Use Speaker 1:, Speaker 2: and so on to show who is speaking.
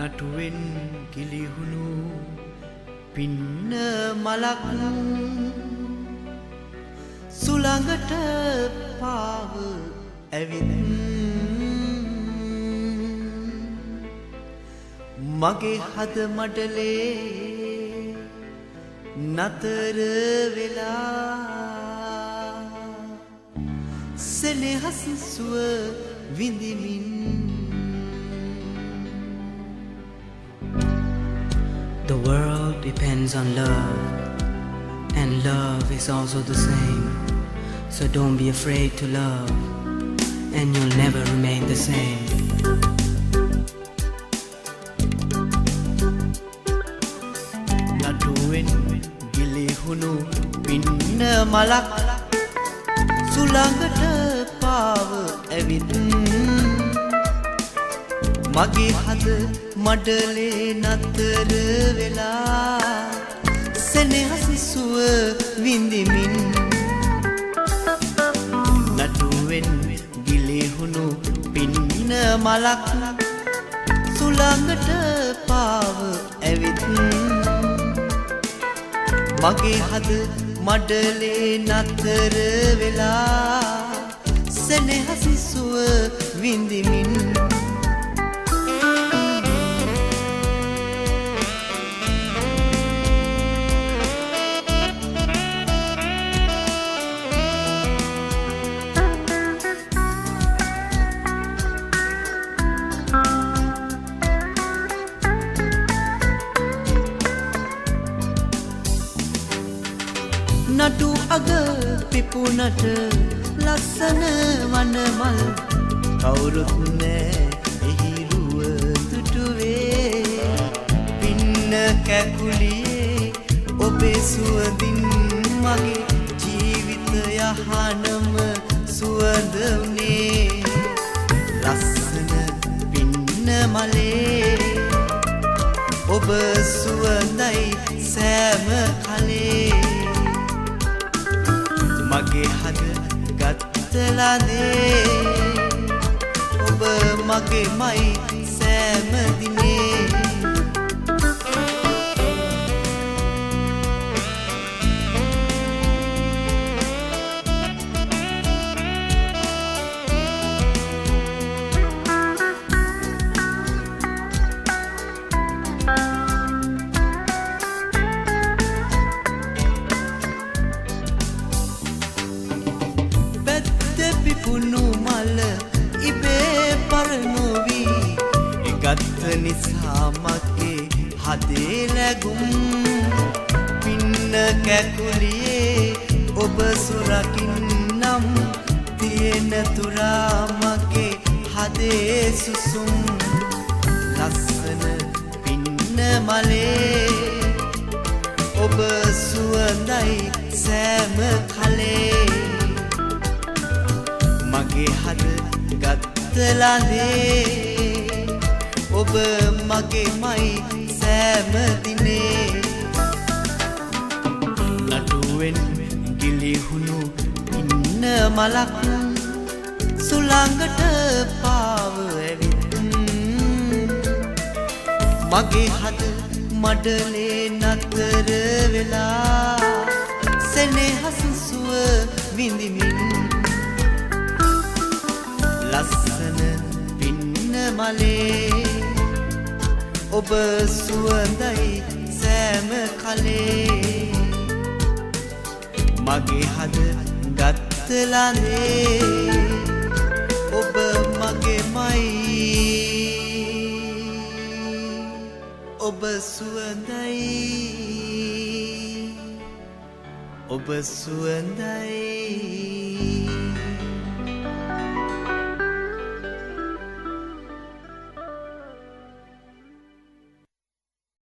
Speaker 1: නටුවෙන් කිලිහුණු පින්න මලක් සුළඟට පාව ඇවිත් මගේ හද මඩලේ නතර වෙලා සෙනෙහස සුව විඳිමින්
Speaker 2: The world depends on love, and love is also the same. So don't be afraid to love, and you'll never remain the same.
Speaker 1: නටුවෙන් ගිලිහුණු පින්න මලක් සුළඟට පාව ඇවිත් මගේ හද මඩලේ නතර වෙලා සෙනෙහස සුව විඳිමින් නටුවෙන් ගිලිහුණු පින්න මලක් සුළඟට පාව ඇවිත් මගේ හද මඩලේ නතර වෙලා සෙනෙහස සුව විඳිමින් නටු අග පිපුනට ලස්සන වනමල් කවුරුත් නෑ එහිරුව තුටුවේ පින්න කැකුලියේ ඔබේ සුවඳින් මගේ ජීවිතය යහනම සුවඳ වුණේ ලස්සන පින්න මලේ ඔබ සුවඳයි සෑම කලේ මගේ හද ගත්තලානේ ඔබ මගේමයි සෑම දිනේ පිපුණු මල ඉබේ පරනොවී ගත්ත නිසා මගේ හදේ ලැබුම් පින්න කැකුලියේ ඔබ සුරකින්නම් තියෙන තුරා මගේ හදේ සුසුම් ලස්සන පින්න මලේ ඔබ සුවඳයි සෑම කලේ මගේ හද ගත්තලානේ ඔබ මගේමයි සෑම දිනේ නටුවෙන් ගිලිහුණු ඉන්න මලක් සුළඟට පාව ඇවිත් මගේ හද මඩලේ නතර වෙලා සෙනෙහස සුව විඳිමින් ලස්සන පින්න මලේ ඔබ සුවඳයි සෑම කලේ මගේ හද ගත්තලානේ ඔබ මගේමයි ඔබ සුවඳයි ඔබ සුවඳයි